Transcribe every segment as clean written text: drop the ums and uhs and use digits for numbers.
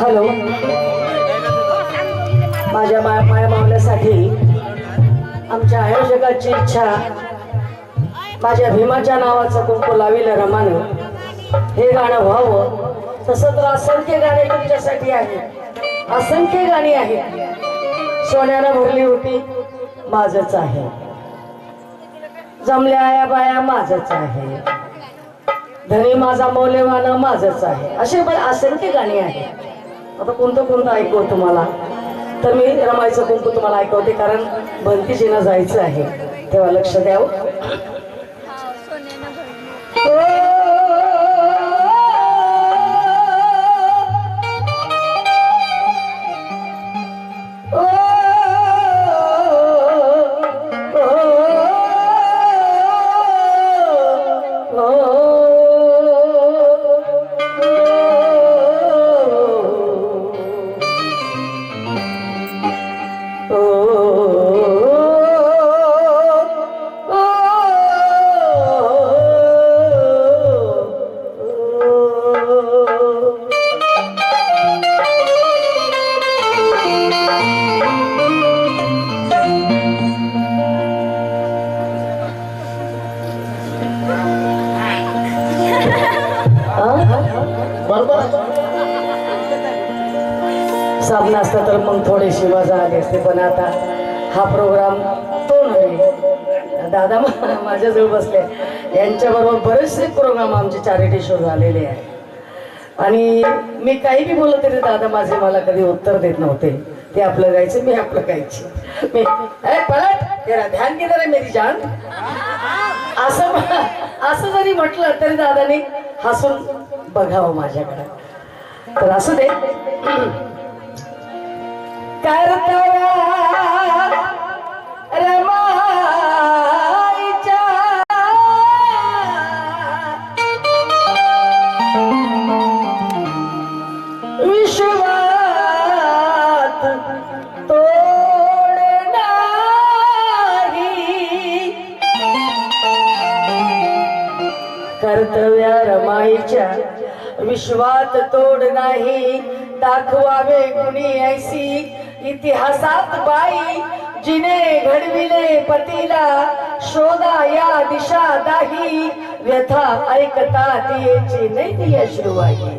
Hello, माझ्या माया मावल्यासाठी आमच्या आयोजकाची इच्छा, माझ्या भीमाच्या नावाचं कुंकू लाविलं रमानं, हे गाणं व्हावं. तसं तर असंख्य गाणे तुमच्यासाठी आहेत, असंख्य गाणी आहेत. सोन्यानं भरली होती माझच आहे, जमल्या आया बाया माझच आहे, धनी माझा मौल्यवान माझच आहे, असे पण असंख्य गाणी आहेत. आता कोणतं कोणतं ऐकव तुम्हाला, तर मी रमायचं कुंकू तुम्हाला ऐकवते, कारण भंतीजीनं जायचं आहे, तेव्हा लक्ष द्यावं. साबण असतं तर मग थोडीशी मजा आली असते, पण आता हा प्रोग्राम तो नव्हे. दादा माझ्याजवळ बसले, यांच्याबरोबर बरेचसे प्रोग्राम आमचे चॅरिटी शो झालेले आहे, आणि मी काही बी बोलत तरी दादा माझे मला कधी उत्तर देत नव्हते. ते आपलं गायचं, मी आपलं गायची. मी पलट तेरा ध्यान किधर आहे मेरी जान, असं जरी म्हटलं तरी दादाने हसून बघावं माझ्याकडे. तर असू दे. कर्तव्या रमाईच्या विश्वात तोड नाही, कर्तव्या रमाईच्या विश्वात तोड नाही, दाखवावे कुणी ऐसी इतिहासात बाई, जिने घडविले पतीला शोधा या दिशा दाही, व्यथा ऐकता तियेची नैती अश्रुवाई.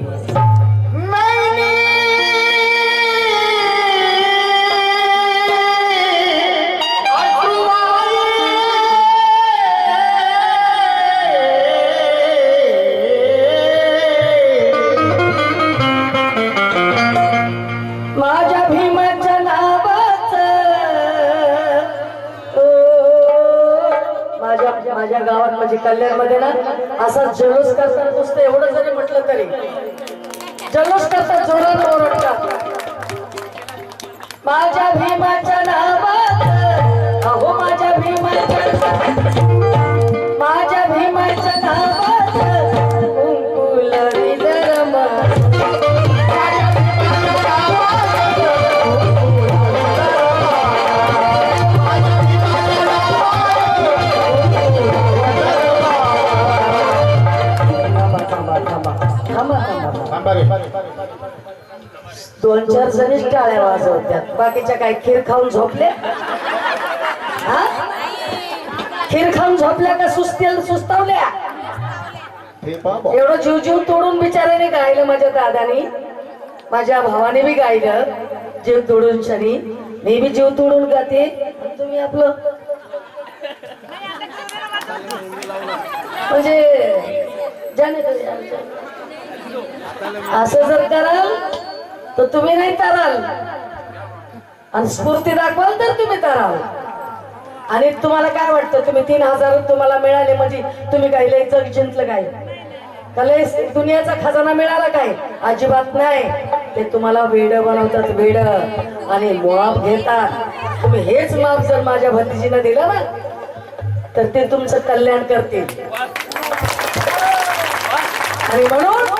माझ्या गावात म्हणजे कल्याण मध्ये ना असा जल्लोष करतात, नुसतं एवढं जरी म्हटलं तरी जल्लोष करतात, जोरात ओरडतात. माझ्या भीमाच्या नावात, अहो माझ्या भीमाच्या, माझ्या भीमाच्या नावात कुंकू लाविलं रमा, दोन चार जणीच टाळ्या वाजवत्यात, बाकीच्या काय खीर खाऊन झोपले, खीर खाऊन झोपल्या का सुस्तावल्या. एवढं जीव जीव तोडून बिचाराने गायलं माझ्या दादानी, माझ्या भावाने बी गायलं जीव तोडून शनी, मी बी जीव तोडून गाते. तुम्ही आपलं म्हणजे असं जर कराल तर तुम्ही नाही तराल, आणि स्फूर्ती दाखवाल तर तुम्ही तराल. आणि तुम्हाला काय वाटतं, तुम्ही 3000 तुम्हाला मिळाले म्हणजे तुम्ही काय लय जग जिंकलं काय, का लय दुनियाचा खजाना मिळाला काय? अजिबात नाही. ते तुम्हाला वेड बनवतात, वेड, आणि माप घेतात. तुम्ही हेच माप जर माझ्या भतीजीनं दिलं ना तर ते तुमचं कल्याण करतील. आणि म्हणून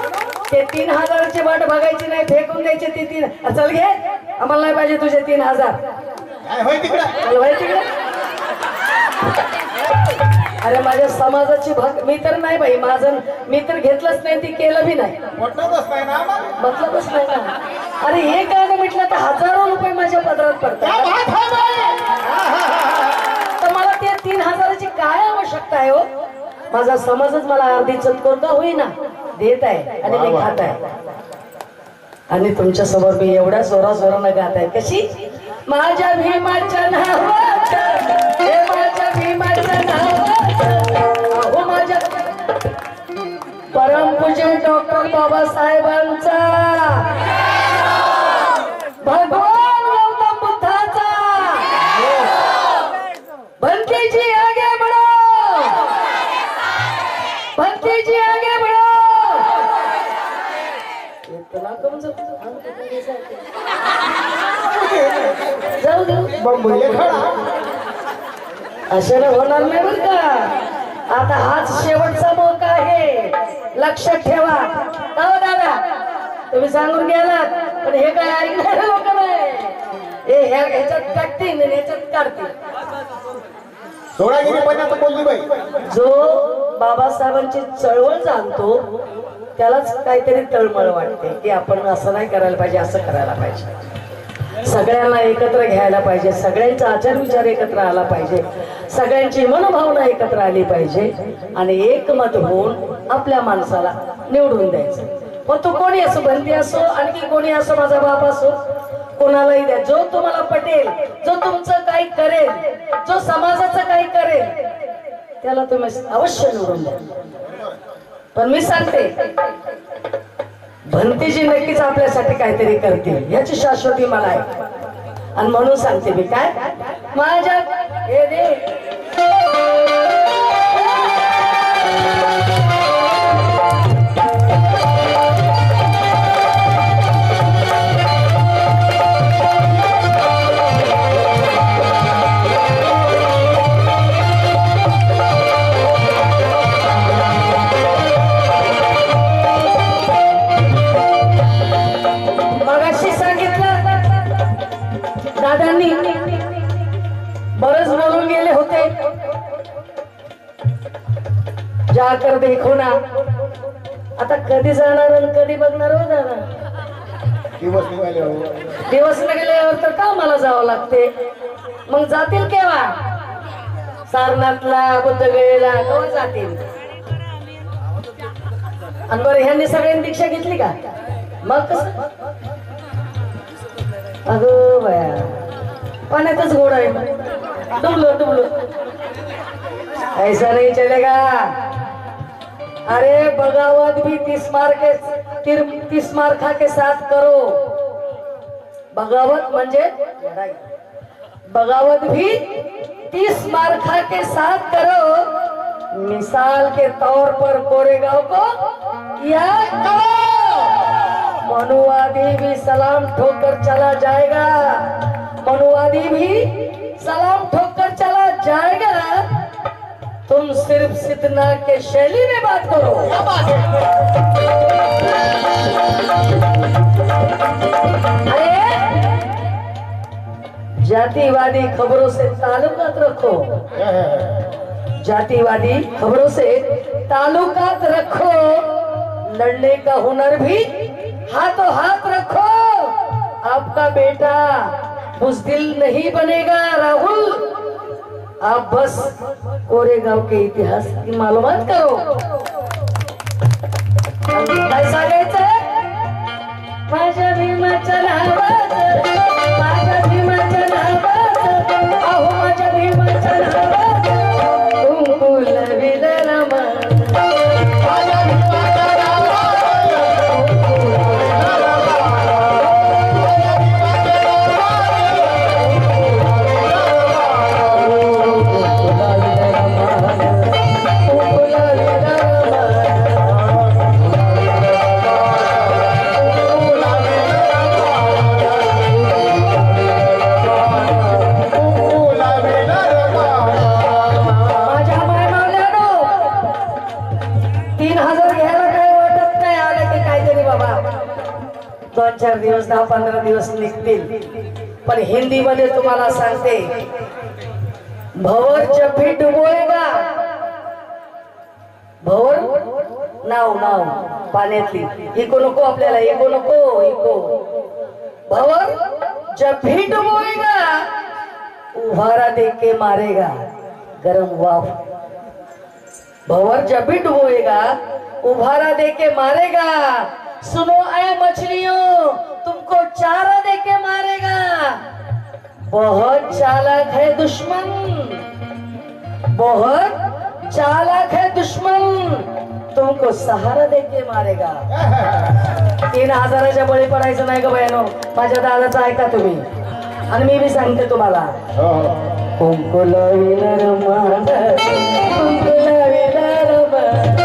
ते 3000ची वाट बघायची नाही, फेकून द्यायचे. ते 3 चल घे, आम्हाला नाही पाहिजे तुझे 3000, होय तिकडे चल होय तिकडे. अरे माझ्या समाजाची मी तर नाही बाई, माझं मी तर घेतलंच नाही, ती केलं बी नाही, म्हटलंच नाही ना मग. मतलबच नाही ना. अरे हे गाणं म्हटलं तर हजारो रुपये माझ्या पदरात पडतात, तर मला त्या 3000ची काय आवश्यकता आहे हो? माझा समाजच मला अर्धी चतकोर का होईना देत आहे आणि मी खात आहे, आणि तुमच्या समोर मी एवढ्या जोरानं गात आहे. कशी? माझ्या भीमाच्या नावात, हे माझ्या भीमाच्या नावात, अहो माझ्या परमपूज्य डॉक्टर बाबासाहेबांचा, भगवान गौतम बुद्धाचा, भक्तीजी आगे बढ़ो, भक्तीजी आगे बढ़ो. इतना कम जाऊ देऊ, अशाला होणार नाही बरं का. आता हाच शेवटचा मौका आहे, लक्षात ठेवा. का हो दादा, तुम्ही सांगून गेलात, पण हे काय ऐकणारे लोक नाही, हे ह्याच्यात काढतील आणि ह्याच्यात काढतील. सोळागिरी पण बोलली बाई. जो बाबासाहेबांची चळवळ जाणतो त्यालाच काहीतरी तळमळ वाटते की आपण असं नाही करायला पाहिजे, असं करायला पाहिजे. सगळ्यांना एकत्र घ्यायला पाहिजे, सगळ्यांचा आचार विचार एकत्र आला पाहिजे, सगळ्यांची मनोभावना एकत्र आली पाहिजे, आणि एकमत होऊन आपल्या माणसाला निवडून द्यायचं. मग तो कोणी असो, बंदी असो, आणखी कोणी असो, माझा बाप असो, कोणालाही द्या. जो तुम्हाला पटेल, जो तुमचं काही करेल, जो समाजाचं काही करेल, त्याला तुम्ही अवश्य निवडून द्या. पण मी सांगते, भंतीजी नक्कीच आपल्यासाठी काहीतरी करतील याची शाश्वती मला आहे, आणि म्हणून सांगते मी काय माझ्या हे दे दादांनी बरच बोलून गेले होते. जाकर देखो ना, आता कधी जाणार आणि कधी बघणार हो दादा? दिवस निघाले. दिवस निघाल्यावर तर का मला जावं लागते? मग जातील केव्हा? सारनाथला, बुद्धगयेला केव्हा जातील? आणि बरं ह्यांनी सगळ्यांनी दीक्षा घेतली का? मग कसं? अगं बया, पाण्यातच घोडा आहे, डुबलो डुबलो, ऐसा नहीं चलेगा. अरे बगावत भी 30 मार खा के साथ करो. बगावत म्हणजे बगावत भी 30 मार खा के साथ करो. मिसाल के तौर पर कोरेगांव को याद करो. मनुवादी भी सलाम ठोकर चला जाएगा, मनुवादी भी सलाम ठोकर चला जाएगा. तुम सिर्फ सिद्धनाथ के शैली में बात करो. अरे जातिवादी खबरों से ताल्लुकात रखो, जातिवादी खबरों से ताल्लुकात रखो. लड़ने का हुनर भी हाथों हाथ रखो. आपका बेटा बुज़दिल नहीं बनेगा राहुल. आप बस कोरेगांव के इतिहास की मालूमात करो. पैसा घ्यायचा माझ्या भीमाच्या नावात, माझ्या भीमाच्या नावात, अहो माझ्या भीमाच्या नावात तुम लविल रमा. दोन चार दिवस 10-15 दिवस निघतील, पण हिंदी मध्ये तुम्हाला सांगते भवर जब भी डुबोएगा, भवर नाव नाव पाण्यातली, इको नको आपल्याला, इको नको, इको. भवर जब भी डुबोएगा उभारा देख के मारेगा गरम वाफ. भवर जब भी डुबोएगा उभारा दे के मारेगा. सुनो ऐ मछलियों, तुमको चारा दे के मारेगा. बहुत चालाक है दुश्मन, बहुत चालाक है दुश्मन, तुमको सहारा दे के मारेगा. 3,000च्या बळी पडायचं नाही ग बयानो. माझ्या दादाचं ऐका तुम्ही आणि मी बी सांगते तुम्हाला. हो हो कुंकुल विनर मान, कुंकुल विनर मान.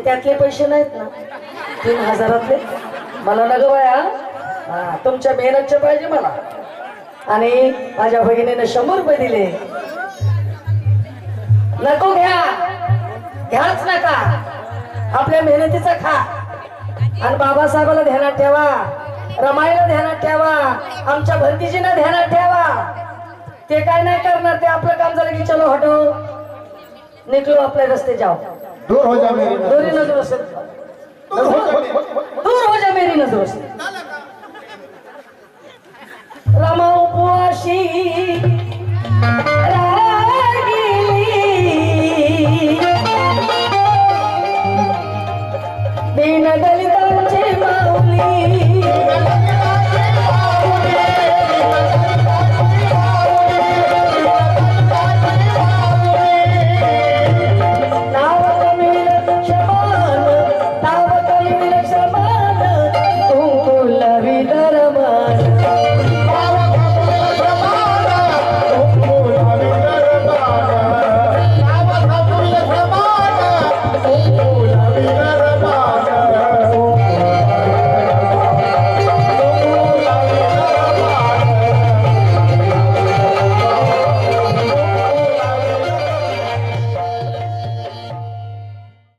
त्यातले पैसे नाहीत ना 3,000तले मला नग बाया. हा तुमच्या मेहनतचे पाहिजे मला. आणि माझ्या बहिणीने 100 रुपये दिले. नको घ्या, घ्याच नका, आपल्या मेहनतीचा खा. आणि बाबासाहेबाला ध्यानात ठेवा, रमाईला ध्यानात ठेवा, आमच्या भंतीजीना ध्यानात ठेवा. ते काय नाही करणार, ते आपलं काम झालं की चलो हटो, निकलो अपने रस्ते जाओ. दूर हो जा मेरी दूरी नजरों से, दूर हो जा मेरी नजरों से. रमा उपवासी